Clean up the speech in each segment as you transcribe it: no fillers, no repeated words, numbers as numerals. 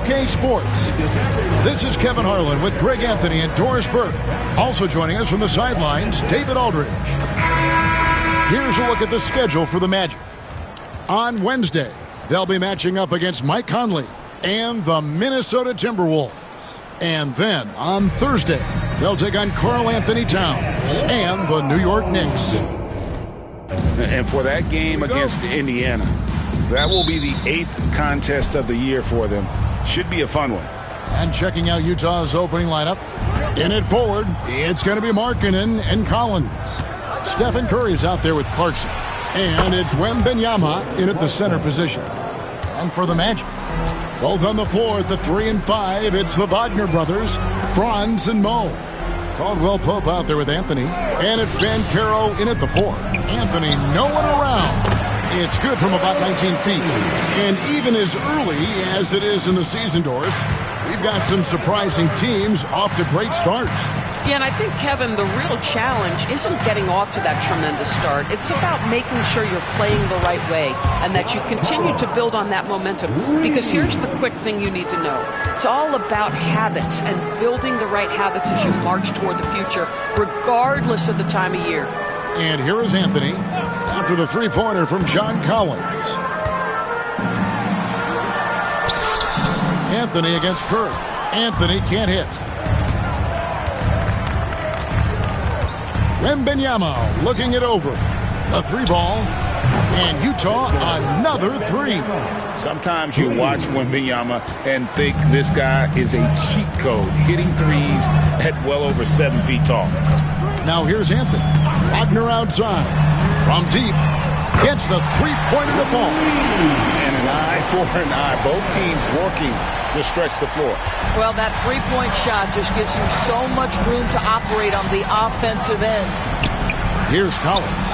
2K Sports. This is Kevin Harlan with Greg Anthony and Doris Burke. Also joining us from the sidelines, David Aldridge. Here's a look at the schedule for the Magic. On Wednesday, they'll be matching up against Mike Conley and the Minnesota Timberwolves. And then on Thursday, they'll take on Karl Anthony Towns and the New York Knicks. And for that game against Indiana, that will be the 8th contest of the year for them. Should be a fun one. And checking out Utah's opening lineup, in it forward, it's going to be Markkanen and Collins. Stephen Curry's out there with Clarkson. And it's Wembanyama in at the center position. And for the Magic, both on the floor at the 3 and 5, it's the Wagner brothers, Franz and Mo. Caldwell Pope out there with Anthony. And it's Banchero in at the 4. Anthony, no one around. It's good from about 19 feet. And even as early as it is in the season, Doris, we've got some surprising teams off to great starts. Yeah, and I think, Kevin, the real challenge isn't getting off to that tremendous start. It's about making sure you're playing the right way and that you continue to build on that momentum. Because here's the quick thing you need to know. It's all about habits and building the right habits as you march toward the future, regardless of the time of year. And here is Anthony after the three-pointer from John Collins. Anthony against Curry. Anthony can't hit. Wembanyama looking it over. The 3-ball. And Utah another 3. Sometimes you watch Wembanyama and think this guy is a cheat code, hitting threes at well over 7 feet tall. Now here's Anthony. Wagner outside. From deep. Gets the three-pointer to fall. And an eye for an eye. Both teams working to stretch the floor. Well, that three-point shot just gives you so much room to operate on the offensive end. Here's Collins.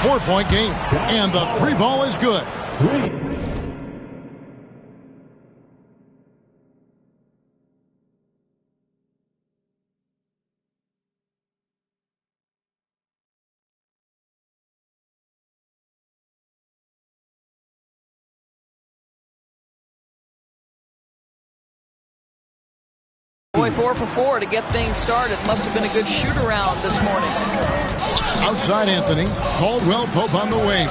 4-point game. And the 3-ball is good. Boy, 4 for 4 to get things started. Must have been a good shoot-around this morning. Outside Anthony. Caldwell Pope on the wing.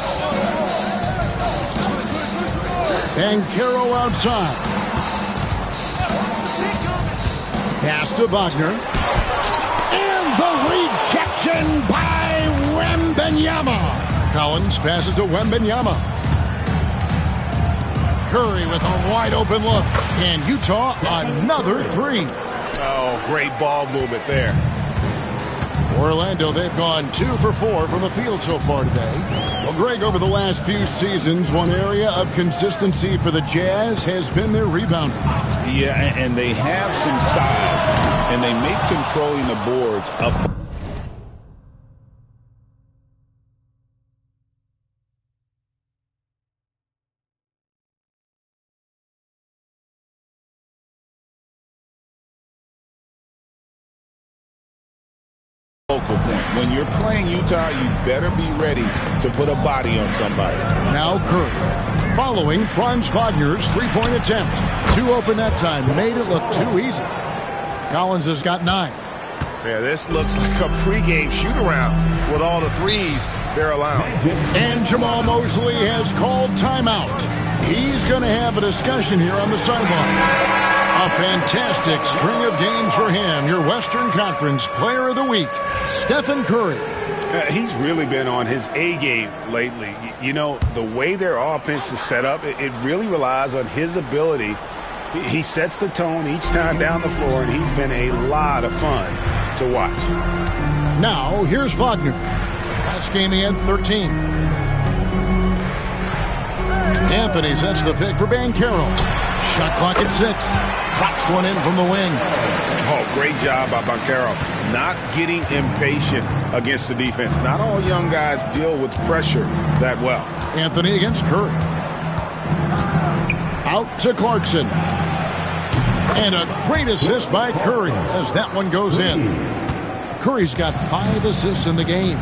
Banchero outside. Pass to Wagner. And the rejection by Wembanyama. Collins passes to Wembanyama. Curry with a wide-open look. And Utah another 3. Oh, great ball movement there. Orlando, they've gone 2 for 4 from the field so far today. Well, Greg, over the last few seasons, one area of consistency for the Jazz has been their rebounding. Yeah, and they have some size, and they make controlling the boards a focal point. When you're playing Utah, you better be ready to put a body on somebody. Now Curry, following Franz Wagner's three-point attempt. 2 open that time, made it look too easy. Collins has got 9. Yeah, this looks like a pregame shoot-around with all the threes they're allowing. And Jamal Mosley has called timeout. He's going to have a discussion here on the sideline. A fantastic string of games for him. Your Western Conference Player of the Week, Stephen Curry. He's really been on his A game lately. You know, the way their offense is set up, it really relies on his ability. He sets the tone each time down the floor, and he's been a lot of fun to watch. Now, here's Wagner. Last game he had 13. Anthony sets the pick for Banchero. Shot clock at 6. Pops one in from the wing. Oh, great job by Banchero. Not getting impatient against the defense. Not all young guys deal with pressure that well. Anthony against Curry. Out to Clarkson. And a great assist by Curry as that one goes in. Curry's got 5 assists in the game.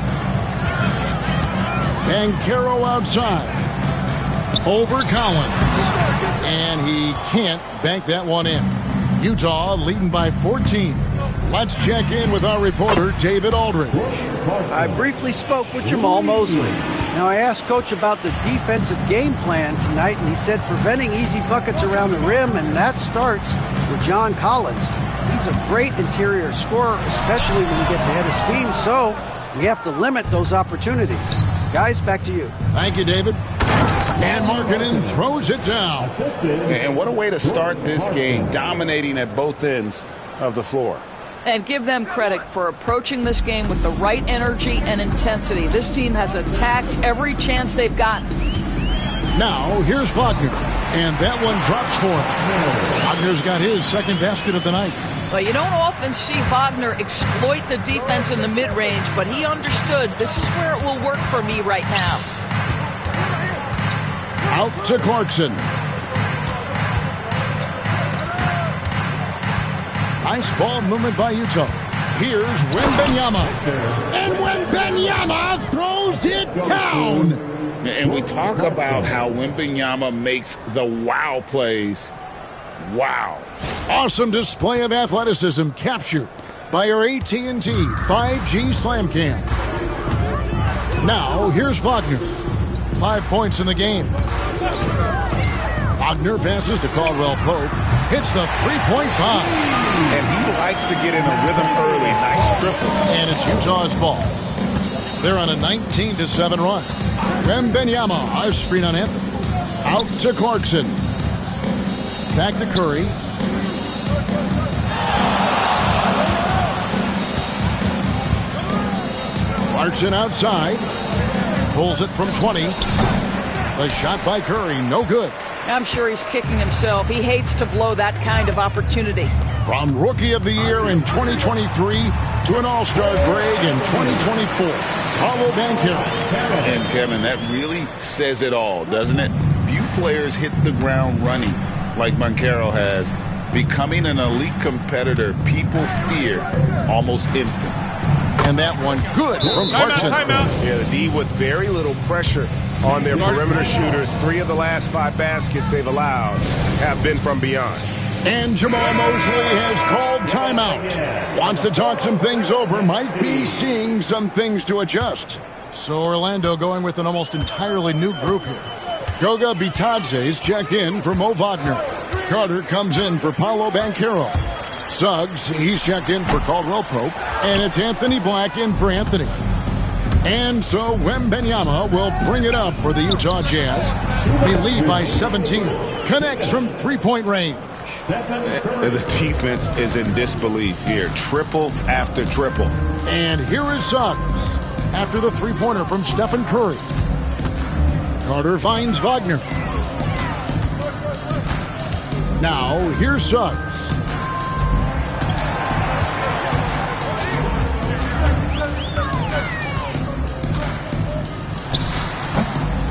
Banchero outside. Over Collins. And he can't bank that one in. Utah leading by 14. Let's check in with our reporter, David Aldridge. I briefly spoke with Jamal Mosley. Now, I asked Coach about the defensive game plan tonight, and he said preventing easy buckets around the rim, and that starts with John Collins. He's a great interior scorer, especially when he gets ahead of steam, so we have to limit those opportunities. Guys, back to you. Thank you, David. And Markkanen throws it down. And what a way to start this game, dominating at both ends of the floor. And give them credit for approaching this game with the right energy and intensity. This team has attacked every chance they've gotten. Now, here's Wagner. And that one drops for him. Wagner's got his second basket of the night. Well, you don't often see Wagner exploit the defense in the mid-range, but he understood this is where it will work for me right now. Out to Clarkson. Nice ball movement by Utah. Here's Wembanyama. And Wembanyama throws it down. And we talk about how Wembanyama makes the wow plays. Wow. Awesome display of athleticism captured by our AT&T 5G Slam Cam. Now, here's Wagner. 5 points in the game. Wagner passes to Caldwell Pope. Hits the three-point bomb. And he likes to get in a rhythm early. Nice triple. And it's Utah's ball. They're on a 19-7 run. Wembanyama, a screen on Anthony. Out to Clarkson. Back to Curry. Clarkson outside. Pulls it from 20. The shot by Curry, no good. I'm sure he's kicking himself. He hates to blow that kind of opportunity. From Rookie of the Year in 2023 to an All-Star grade in 2024, Paolo Banchero. And Kevin, that really says it all, doesn't it? Few players hit the ground running like Banchero has. Becoming an elite competitor, people fear almost instant. And that one good from Clarkson. Timeout. Yeah, the D with very little pressure on their perimeter shooters. 3 of the last 5 baskets they've allowed have been from beyond. And Jamal Mosley has called timeout. Wants to talk some things over. Might be seeing some things to adjust. So Orlando going with an almost entirely new group here. Goga Bitadze's checked in for Mo Wagner. Carter comes in for Paolo Banchero. Suggs, he's checked in for Caldwell Pope. And it's Anthony Black in for Anthony. And so Wembanyama will bring it up for the Utah Jazz. They lead by 17. Connects from three-point range. The defense is in disbelief here. Triple after triple. And here is Suggs after the three-pointer from Stephen Curry. Carter finds Wagner. Now, here's Suggs.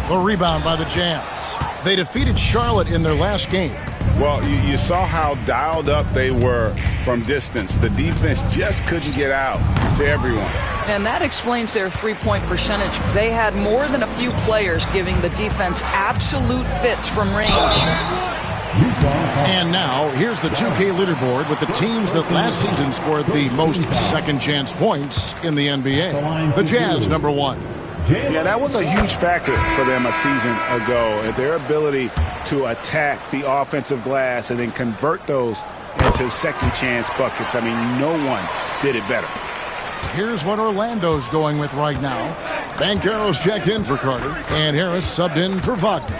The rebound by the Jazz. They defeated Charlotte in their last game. Well, you saw how dialed up they were from distance. The defense just couldn't get out to everyone. And that explains their three-point percentage. They had more than a few players giving the defense absolute fits from range. And now, here's the 2K leaderboard with the teams that last season scored the most second-chance points in the NBA. The Jazz, number 1. Yeah, that was a huge factor for them a season ago. Their ability to attack the offensive glass and then convert those into second-chance buckets. I mean, no one did it better. Here's what Orlando's going with right now. Banchero's checked in for Carter, and Harris subbed in for Wagner.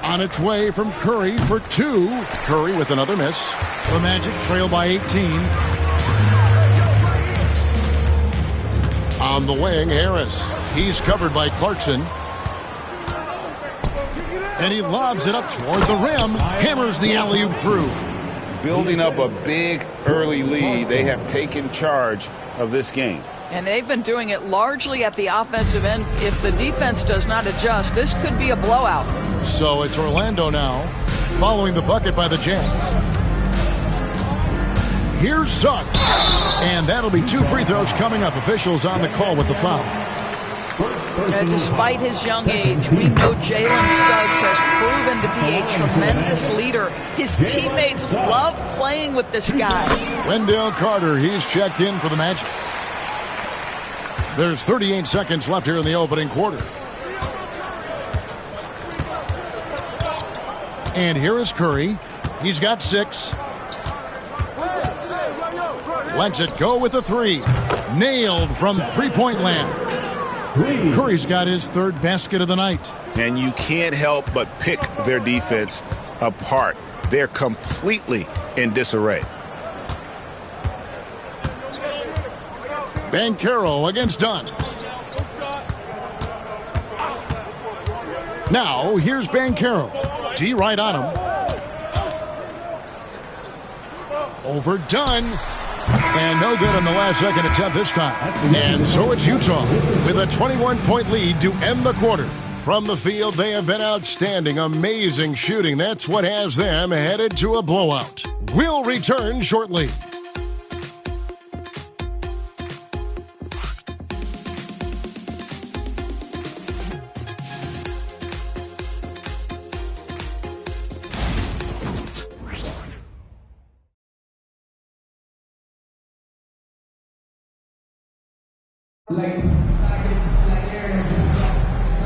On its way from Curry for 2. Curry with another miss. The Magic trail by 18. On the wing, Harris. He's covered by Clarkson. And he lobs it up toward the rim. Hammers the alley-oop through. Building up a big early lead, they have taken charge of this game. And they've been doing it largely at the offensive end. If the defense does not adjust, this could be a blowout. So it's Orlando now, following the bucket by the Jazz. Here's Suggs. And that'll be 2 free throws coming up. Officials on the call with the foul. Despite his young age, we know Jalen Suggs has proven to be a tremendous leader. His teammates love playing with this guy. Wendell Carter, he's checked in for the Magic. There's 38 seconds left here in the opening quarter. And here is Curry. He's got 6. Lets it go with a 3. Nailed from three-point land. Curry's got his 3rd basket of the night. And you can't help but pick their defense apart. They're completely in disarray. Banchero against Dunn. Now, here's Banchero. D right on him. Over Dunn. And no good on the last second attempt this time. And so it's Utah with a 21-point lead to end the quarter. From the field, they have been outstanding. Amazing shooting. That's what has them headed to a blowout. We'll return shortly.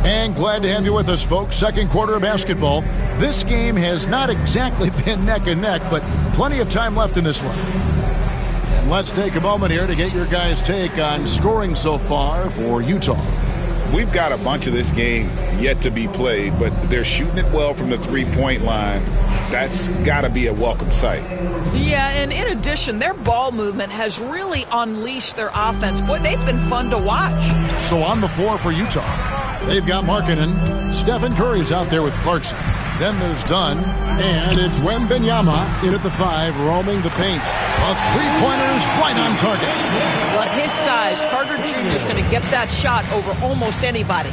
And glad to have you with us, folks. Second quarter of basketball. This game has not exactly been neck and neck, but plenty of time left in this one. And let's take a moment here to get your guys' take on scoring so far for Utah. We've got a bunch of this game yet to be played, but they're shooting it well from the three-point line. That's got to be a welcome sight. Yeah, and in addition, their ball movement has really unleashed their offense. Boy, they've been fun to watch. So on the floor for Utah, they've got Markkanen. Stephen Curry's out there with Clarkson. Then there's Dunn, and it's Wembanyama in at the 5, roaming the paint. A three-pointer's right on target. Well, at his size, Carter Jr. is going to get that shot over almost anybody.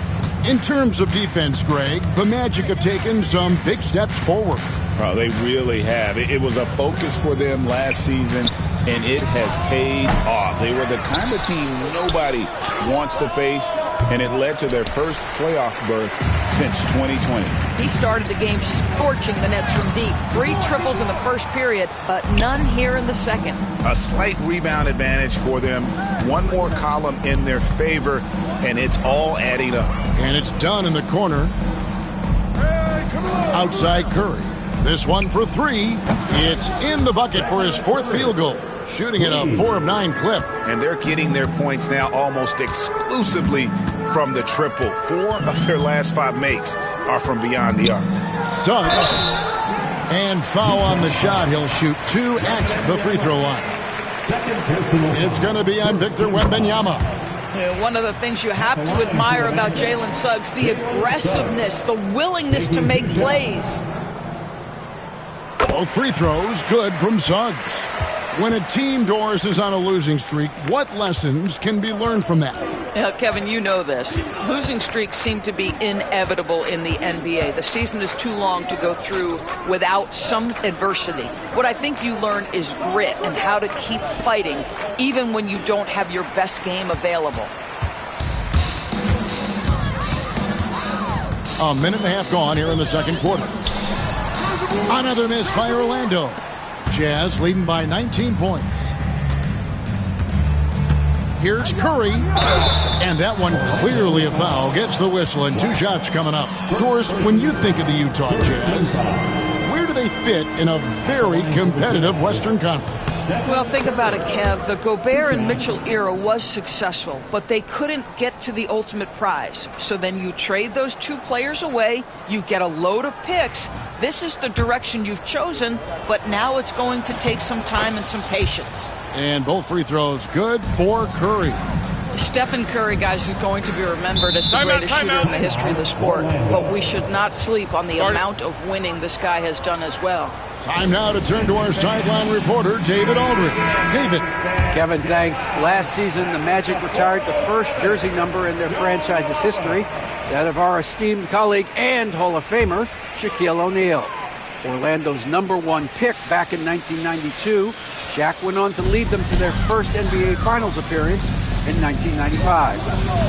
In terms of defense, Greg, the Magic have taken some big steps forward. Oh, they really have. It was a focus for them last season, and it has paid off. They were the kind of team nobody wants to face, and it led to their first playoff berth since 2020. He started the game scorching the Nets from deep. 3 triples in the first period, but none here in the second. A slight rebound advantage for them. One more column in their favor, and it's all adding up. And it's Dunn in the corner. Outside Curry. This one for 3. It's in the bucket for his 4th field goal. Shooting at a 4 of 9 clip. And they're getting their points now almost exclusively from the triple. 4 of their last 5 makes are from beyond the arc. Suggs. And foul on the shot. He'll shoot 2 at the free throw line. It's going to be on Victor Wembanyama. One of the things you have to admire about Jalen Suggs, the aggressiveness, the willingness to make plays. Both free throws good from Suggs. When a team, Doris, is on a losing streak, what lessons can be learned from that? Yeah, Kevin, you know this. Losing streaks seem to be inevitable in the NBA. The season is too long to go through without some adversity. What I think you learn is grit and how to keep fighting even when you don't have your best game available. A minute and a half gone here in the second quarter. Another miss by Orlando. Jazz leading by 19 points. Here's Curry. And that one clearly a foul. Gets the whistle and 2 shots coming up. Of course, when you think of the Utah Jazz, where do they fit in a very competitive Western Conference? Well, think about it, Kev. The Gobert and Mitchell era was successful, but they couldn't get to the ultimate prize. So then you trade those 2 players away, you get a load of picks. This is the direction you've chosen, but now it's going to take some time and some patience. And both free throws good for Curry. Stephen Curry, guys, is going to be remembered as the greatest shooter in the history of the sport. But we should not sleep on the amount of winning this guy has done as well. Time now to turn to our sideline reporter, David Aldridge. David. Kevin, thanks. Last season, the Magic retired the first jersey number in their franchise's history, that of our esteemed colleague and Hall of Famer, Shaquille O'Neal. Orlando's #1 pick back in 1992, Shaq went on to lead them to their first NBA Finals appearance in 1995.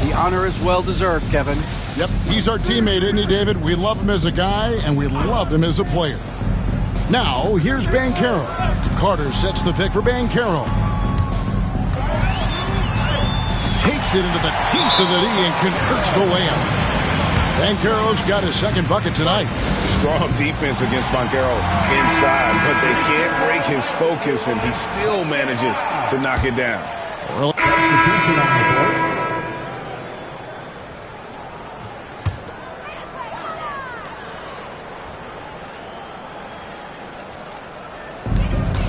The honor is well-deserved, Kevin. Yep, he's our teammate, isn't he, David? We love him as a guy, and we love him as a player. Now, here's Banchero. Carter sets the pick for Banchero. Takes it into the teeth of the D and converts the layup. Banchero's got his second bucket tonight. Strong defense against Banchero inside, but they can't break his focus, and he still manages to knock it down.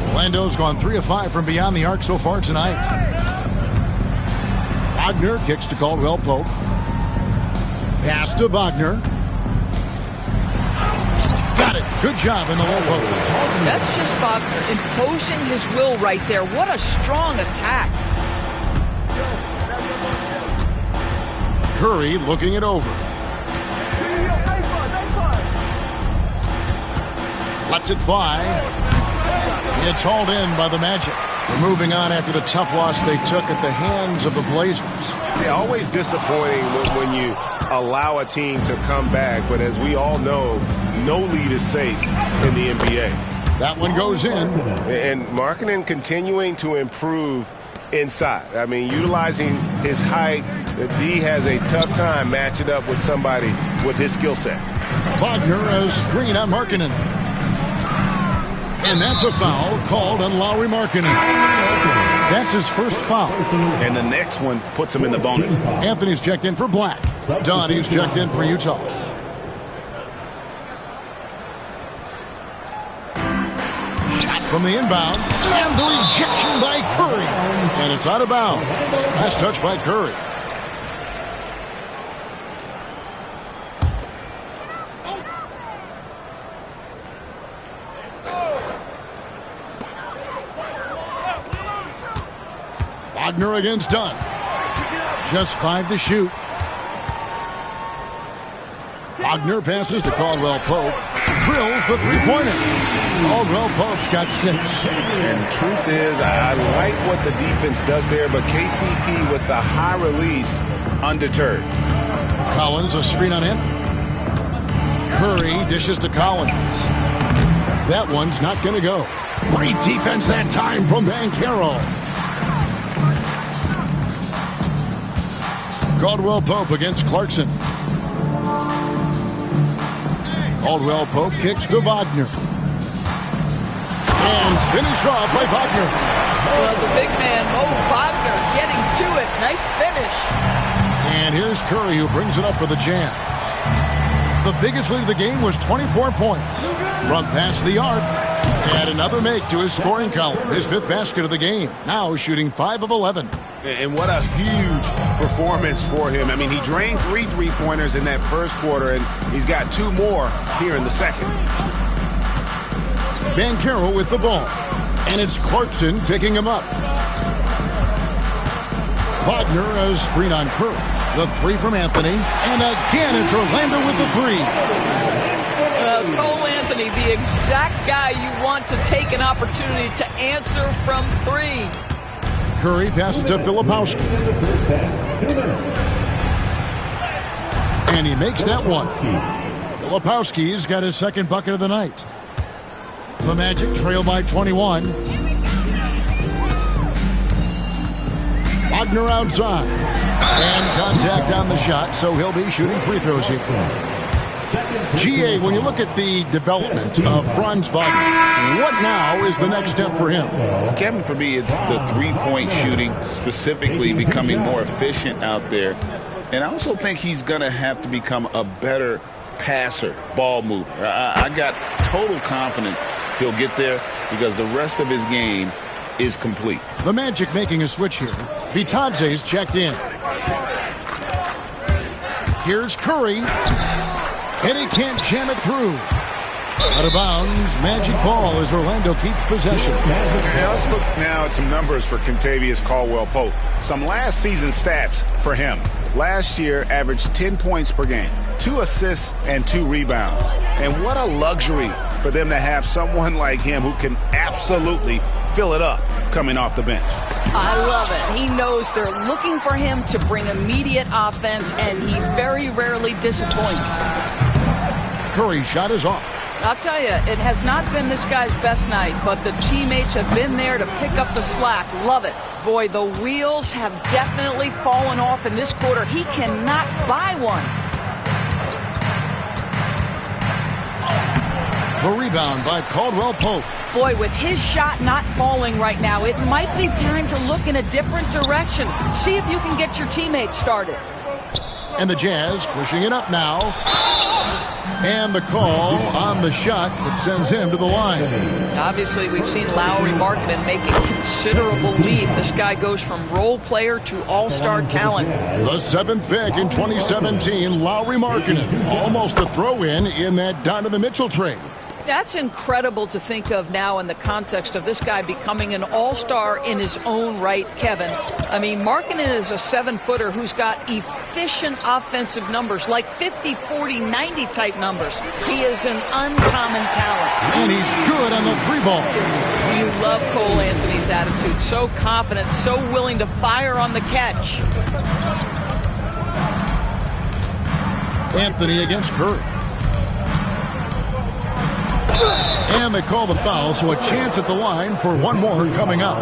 Orlando's gone 3 of 5 from beyond the arc so far tonight. Wagner kicks to Caldwell Pope. Pass to Wagner. Got it. Good job in the low post. That's just Wagner imposing his will right there. What a strong attack. Curry looking it over. Lets it fly. It's hauled in by the Magic. They're moving on after the tough loss they took at the hands of the Blazers. Yeah, always disappointing when you allow a team to come back, but as we all know, no lead is safe in the NBA. That one goes in. And Markkanen continuing to improve inside. I mean, utilizing his height, the D has a tough time matching up with somebody with his skill set. Wagner has screen on Markkanen. And that's a foul called on Lauri Markkanen. That's his first foul. And the next one puts him in the bonus. Anthony's checked in for Black. Donnie's checked in for Utah. Shot from the inbound. And the rejection by Curry. And it's out of bounds. Last touch by Curry. Wagner against Dunn. Just 5 to shoot. Wagner passes to Caldwell Pope. Drills the three-pointer. Caldwell Pope's got 6. And the truth is, I like what the defense does there, but KCP with the high release, undeterred. Collins, a screen on Anthony. Curry dishes to Collins. That one's not going to go. Great defense that time from Banchero. Caldwell Pope against Clarkson. Caldwell Pope kicks to Wagner. And finished off by Wagner. Well, the big man, Mo Wagner, getting to it. Nice finish. And here's Curry, who brings it up for the Jazz. The biggest lead of the game was 24 points. From past the arc, and another make to his scoring column. His 5th basket of the game. Now shooting 5 of 11. And what a huge performance for him. I mean, he drained 3 three-pointers in that first quarter, and he's got 2 more here in the second. Banchero with the ball. And it's Clarkson picking him up. Wagner has screen on Curry. The 3 from Anthony. And again, it's Orlando with the 3. Cole Anthony, the exact guy you want to take an opportunity to answer from 3. Curry passes to Filipowski. And he makes that one. Filipowski's got his 2nd bucket of the night. The Magic trail by 21. Wagner outside. And contact on the shot, so he'll be shooting free throws here. GA, when you look at the development of Franz Wagner, what now is the next step for him? Kevin, for me, it's the three-point shooting, specifically becoming more efficient out there. And I also think he's going to have to become a better passer, ball mover. I got total confidence he'll get there because the rest of his game is complete. The Magic making a switch here. Bitadze's checked in. Here's Curry. And he can't jam it through. Out of bounds, Magic ball as Orlando keeps possession. Now let's look now at some numbers for Kentavious Caldwell-Pope. Some last season stats for him. Last year, averaged 10 points per game, 2 assists, and 2 rebounds. And what a luxury for them to have someone like him who can absolutely fill it up coming off the bench. I love it. He knows they're looking for him to bring immediate offense, and he very rarely disappoints. Curry's shot is off. I'll tell you, it has not been this guy's best night, but the teammates have been there to pick up the slack. Love it. Boy, the wheels have definitely fallen off in this quarter. He cannot buy one. The rebound by Caldwell Pope. Boy, with his shot not falling right now, it might be time to look in a different direction. See if you can get your teammates started. And the Jazz pushing it up now. And the call on the shot that sends him to the line. Obviously, we've seen Lauri Markkanen make a considerable leap. This guy goes from role player to all-star talent. The 7th pick in 2017, Lauri Markkanen. Almost a throw-in that Donovan Mitchell trade. That's incredible to think of now in the context of this guy becoming an all-star in his own right, Kevin. I mean, Markkanen is a 7-footer who's got efficient offensive numbers, like 50, 40, 90 type numbers. He is an uncommon talent. And he's good on the 3-ball. You love Cole Anthony's attitude. So confident, so willing to fire on the catch. Anthony against Curry. And they call the foul, so a chance at the line for one more coming up.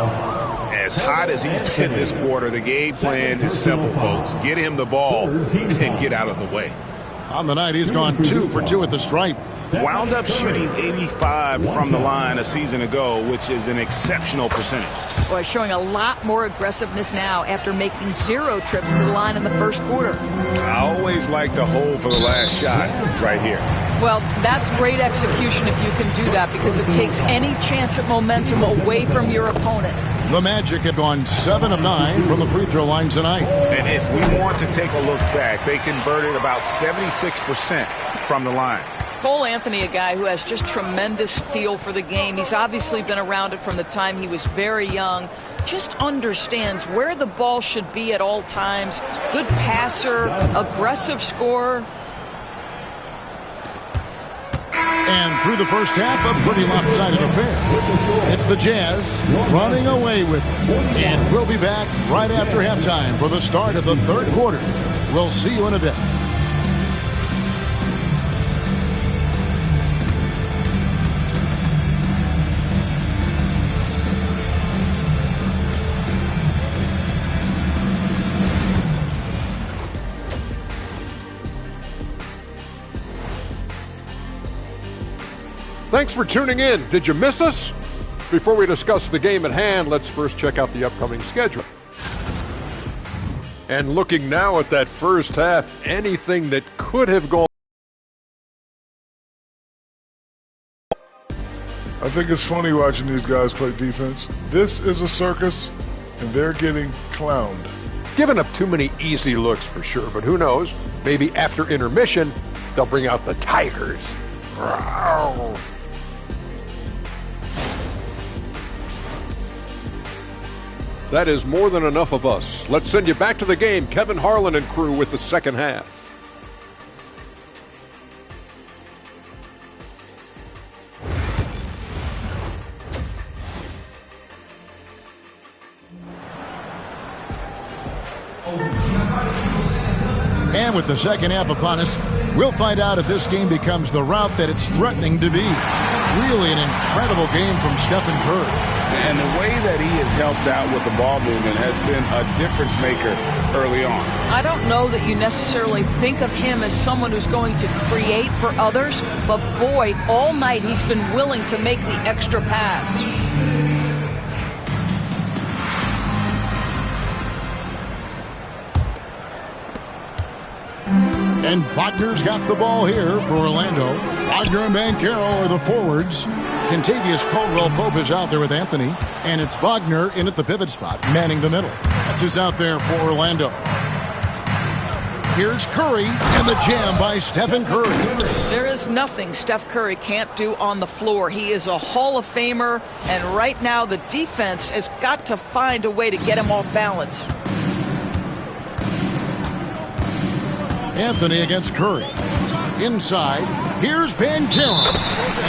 As hot as he's been this quarter, the game plan is simple, folks. Get him the ball and get out of the way. On the night, he's gone 2 for 2 at the stripe. Wound up shooting 85 from the line a season ago, which is an exceptional percentage. Boy, showing a lot more aggressiveness now after making 0 trips to the line in the first quarter. I always like to hold for the last shot right here. Well, that's great execution if you can do that, because it takes any chance at momentum away from your opponent. The Magic have gone 7 of 9 from the free throw line tonight. And if we want to take a look back, they converted about 76% from the line. Cole Anthony, a guy who has just tremendous feel for the game. He's obviously been around it from the time he was very young. Just understands where the ball should be at all times. Good passer, aggressive scorer. And through the first half, a pretty lopsided affair. It's the Jazz running away with it. And we'll be back right after halftime for the start of the third quarter. We'll see you in a bit. Thanks for tuning in. Did you miss us? Before we discuss the game at hand, let's first check out the upcoming schedule. And looking now at that first half, anything that could have gone. I think it's funny watching these guys play defense. This is a circus, and they're getting clowned. Giving up too many easy looks for sure, but who knows? Maybe after intermission, they'll bring out the Tigers. Rawr. That is more than enough of us. Let's send you back to the game. Kevin Harlan and crew with the second half. And with the second half upon us, we'll find out if this game becomes the route that it's threatening to be. Really an incredible game from Stephen Curry. And the way that he has helped out with the ball movement has been a difference maker early on. I don't know that you necessarily think of him as someone who's going to create for others, but boy, all night he's been willing to make the extra pass. And Wagner's got the ball here for Orlando. Wagner and Banchero are the forwards. Kentavious Caldwell-Pope is out there with Anthony. And it's Wagner in at the pivot spot, manning the middle. That's who's out there for Orlando. Here's Curry and the jam by Stephen Curry. There is nothing Steph Curry can't do on the floor. He is a Hall of Famer, and right now the defense has got to find a way to get him off balance. Anthony against Curry. Inside, here's Banchero.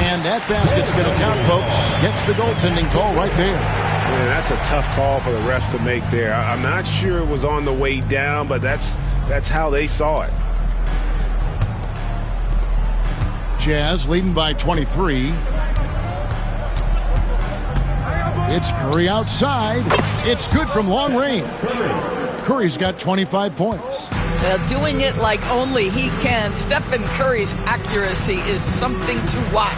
And that basket's going to count, folks. Gets the goaltending call right there. Man, that's a tough call for the refs to make there. I'm not sure it was on the way down, but that's how they saw it. Jazz leading by 23. It's Curry outside. It's good from long range. Curry's got 25 points. Doing it like only he can. Stephen Curry's accuracy is something to watch.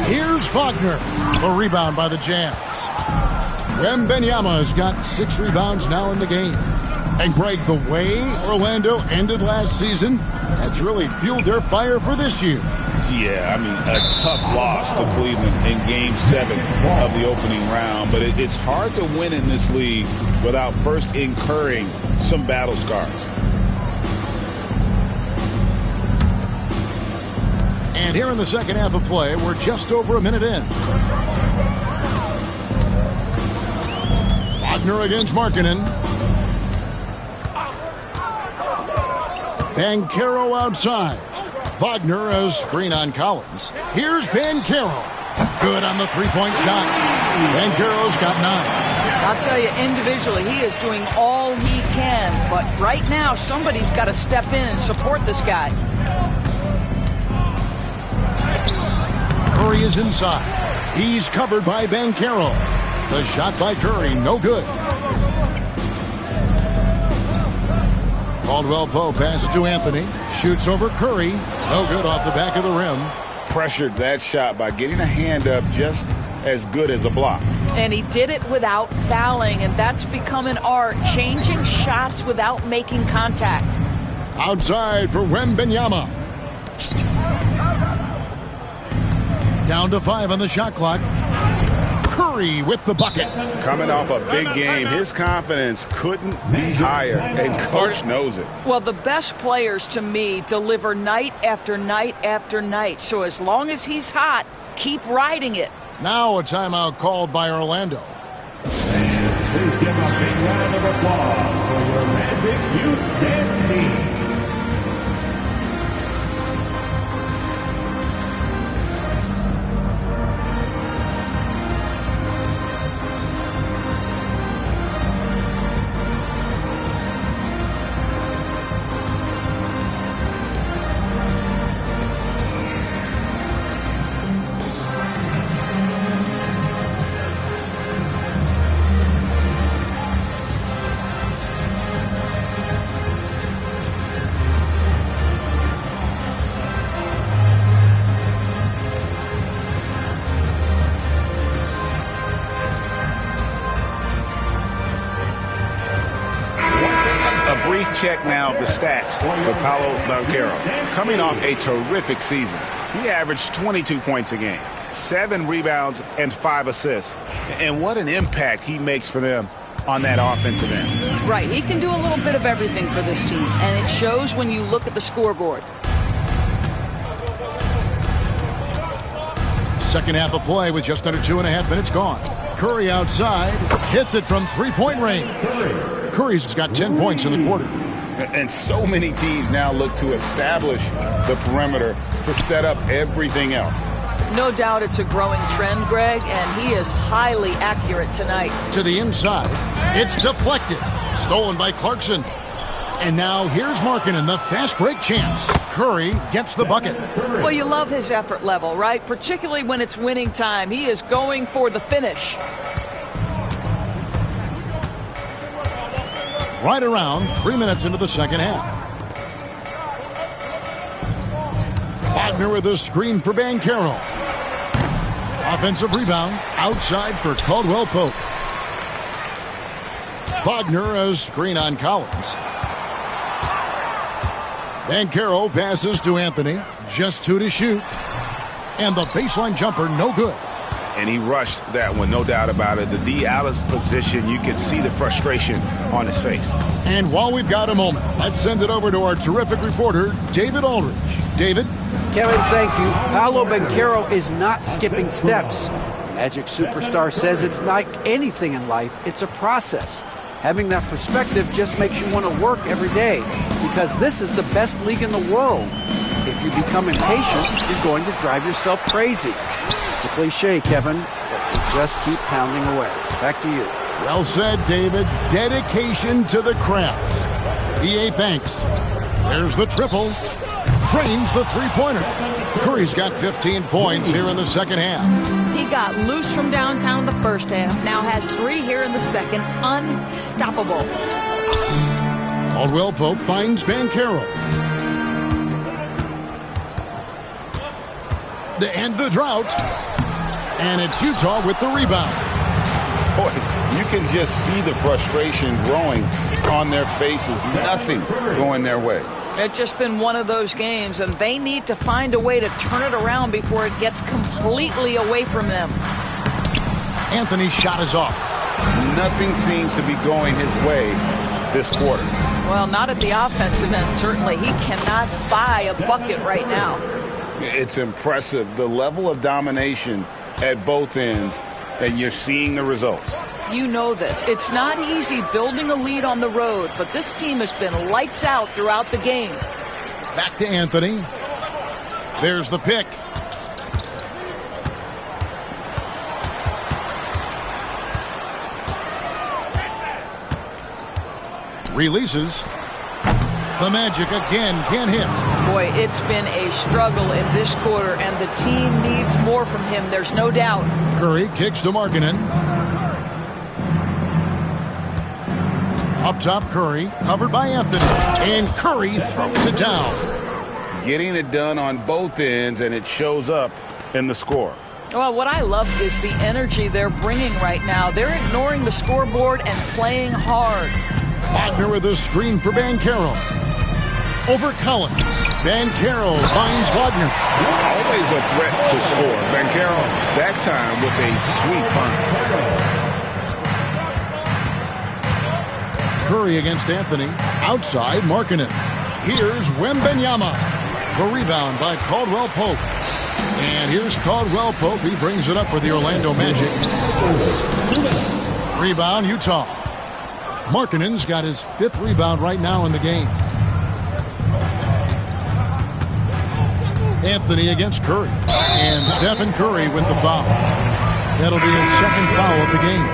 Here's Wagner. A rebound by the Jazz. Wembanyama has got 6 rebounds now in the game. And Greg, the way Orlando ended last season, that's really fueled their fire for this year. Yeah, I mean, a tough loss to Cleveland in Game 7 of the opening round. But it's hard to win in this league without first incurring some battle scars. And here in the second half of play, we're just over a minute in. Wagner against Markkanen. Banchero outside. Wagner has screen on Collins. Here's Banchero. Good on the three-point shot. Banchero's got 9. I'll tell you, individually, he is doing all he can. But right now, somebody's got to step in and support this guy. Curry is inside. He's covered by Banchero. The shot by Curry, no good. Caldwell Pope passes to Anthony. Shoots over Curry. No good off the back of the rim. Pressured that shot by getting a hand up just as good as a block. And he did it without fouling, and that's become an art, changing shots without making contact. Outside for Wembanyama. Down to 5 on the shot clock. Curry with the bucket. Coming off a big game, his confidence couldn't be higher, and coach knows it. Well, the best players to me deliver night after night after night. So as long as he's hot, keep riding it. Now a timeout called by Orlando. Please give a big round of applause for your Magic Youth Dance Team. Check now of the stats for Paolo Banchero. Coming off a terrific season, he averaged 22 points a game, 7 rebounds, and 5 assists. And what an impact he makes for them on that offensive end. Right, he can do a little bit of everything for this team, and it shows when you look at the scoreboard. Second half of play with just under 2.5 minutes gone. Curry outside, hits it from three-point range. Curry's got 10 points in the quarter. And so many teams now look to establish the perimeter to set up everything else. No doubt it's a growing trend, Greg, and he is highly accurate tonight. To the inside, it's deflected. Stolen by Clarkson. And now here's Markkanen, the fast break chance. Curry gets the bucket. Well, you love his effort level, right? Particularly when it's winning time. He is going for the finish. Right around 3 minutes into the second half. Wagner with a screen for Banchero. Offensive rebound outside for Caldwell Pope. Wagner a screen on Collins. Banchero passes to Anthony. Just 2 to shoot. And the baseline jumper, no good. And he rushed that one, no doubt about it. The D out of position, you can see the frustration on his face. And while we've got a moment, let's send it over to our terrific reporter, David Aldridge. David? Kevin, thank you. Paolo Banchero is not skipping steps. Magic Superstar says it's like anything in life, it's a process. Having that perspective just makes you want to work every day because this is the best league in the world. If you become impatient, you're going to drive yourself crazy. It's a cliche, Kevin, but Just keep pounding away. Back to you. Well said, David. Dedication to the craft. EA thanks. There's the triple. Drains the three-pointer. Curry's got 15 points here in the second half. He got loose from downtown in the first half. Now has 3 here in the second. Unstoppable. Caldwell Pope finds Banchero. To end the drought. And it's Utah with the rebound. Boy, you can just see the frustration growing on their faces. Nothing going their way. It's just been one of those games, and they need to find a way to turn it around before it gets completely away from them. Anthony's shot is off. Nothing seems to be going his way this quarter. Well, not at the offensive end, certainly. He cannot buy a bucket right now. It's impressive, the level of domination at both ends, and you're seeing the results. You know this. It's not easy building a lead on the road, but this team has been lights out throughout the game. Back to Anthony. There's the pick. Releases. The Magic again can't hit. Boy, it's been a struggle in this quarter, and the team needs more from him. There's no doubt. Curry kicks to Markkanen. Up top, Curry, covered by Anthony. And Curry throws it down. Getting it done on both ends, and it shows up in the score. Well, what I love is the energy they're bringing right now. They're ignoring the scoreboard and playing hard. Wagner with a screen for Banchero. Over Collins. Banchero finds Wagner. Always a threat to score. Banchero, that time with a sweet punt. Curry against Anthony. Outside, Markkanen. Here's Wembanyama. The rebound by Caldwell Pope. And here's Caldwell Pope. He brings it up for the Orlando Magic. Rebound, Utah. Markkanen's got his 5th rebound right now in the game. Anthony against Curry. And Stephen Curry with the foul. That'll be his 2nd foul of the game.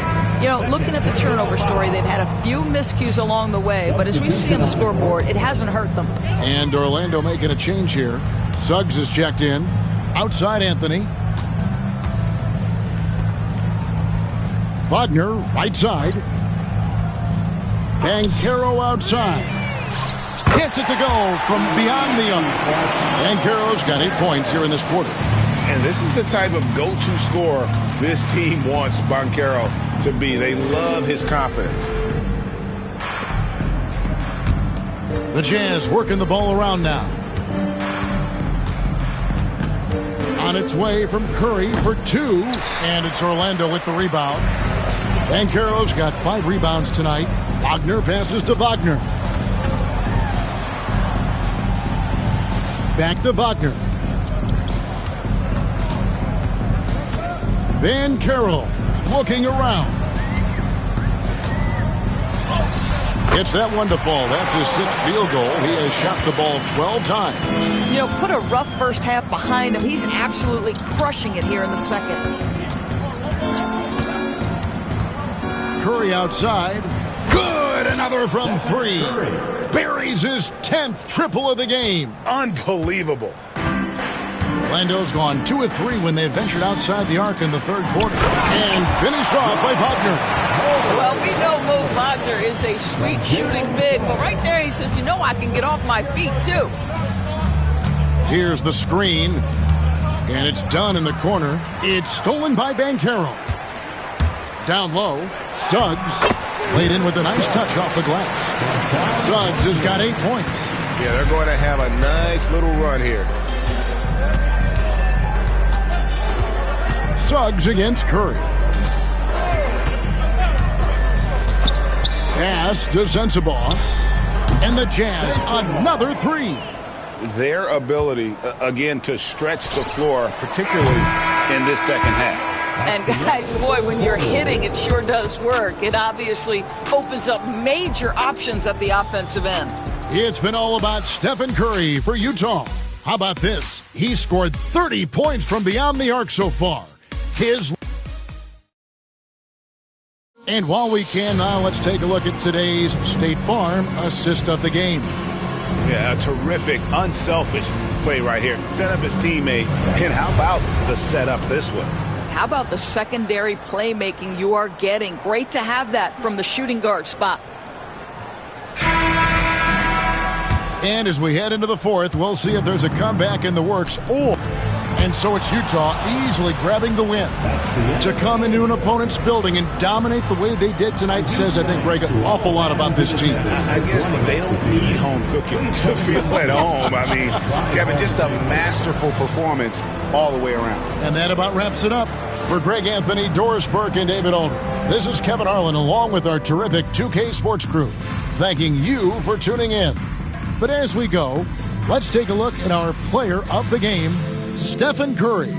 You know, looking at the turnover story, they've had a few miscues along the way, but as we see on the scoreboard, it hasn't hurt them. And Orlando making a change here. Suggs is checked in. Outside Anthony. Wagner, right side. Banchero outside. Gets it to go from beyond the arc. Banchero's got 8 points here in this quarter. And this is the type of go-to scorer this team wants Banchero to be. They love his confidence. The Jazz working the ball around now. On its way from Curry for 2. And it's Orlando with the rebound. Banchero's got 5 rebounds tonight. Wagner passes to Wagner. Back to Wagner. Banchero looking around. Gets that one to fall. That's his 6th field goal. He has shot the ball 12 times. You know, put a rough first half behind him. He's absolutely crushing it here in the second. Curry outside. Good! Another from 3. Buries his 10th triple of the game. Unbelievable. Orlando's gone 2 of 3 when they ventured outside the arc in the 3rd quarter. And finished off by Wagner. Well, we know Mo Wagner is a sweet shooting big, but right there he says, you know, I can get off my feet too. Here's the screen. And it's done in the corner. It's stolen by Banchero. Down low, Suggs laid in with a nice touch off the glass. Suggs has got 8 points. Yeah, they're going to have a nice little run here. Suggs against Curry. Pass to Sensabaugh. And the Jazz, another 3. Their ability, again, to stretch the floor, particularly in this second half. And guys, boy, when you're hitting, it sure does work. It obviously opens up major options at the offensive end. It's been all about Stephen Curry for Utah. How about this? He scored 30 points from beyond the arc so far. His And while we can now, let's take a look at today's State Farm assist of the game. Yeah, a terrific, unselfish play right here. Set up his teammate. And how about the setup this was? How about the secondary playmaking you are getting? Great to have that from the shooting guard spot. And as we head into the fourth, we'll see if there's a comeback in the works. And so it's Utah easily grabbing the win. To come into an opponent's building and dominate the way they did tonight says, I think, Greg, an awful lot about this team. I guess they don't need home cooking to feel at home. I mean, Kevin, just a masterful performance all the way around. And that about wraps it up. For Greg Anthony, Doris Burke, and David Aldridge, this is Kevin Harlan along with our terrific 2K Sports crew, thanking you for tuning in. But as we go, let's take a look at our player of the game, Stephen Curry.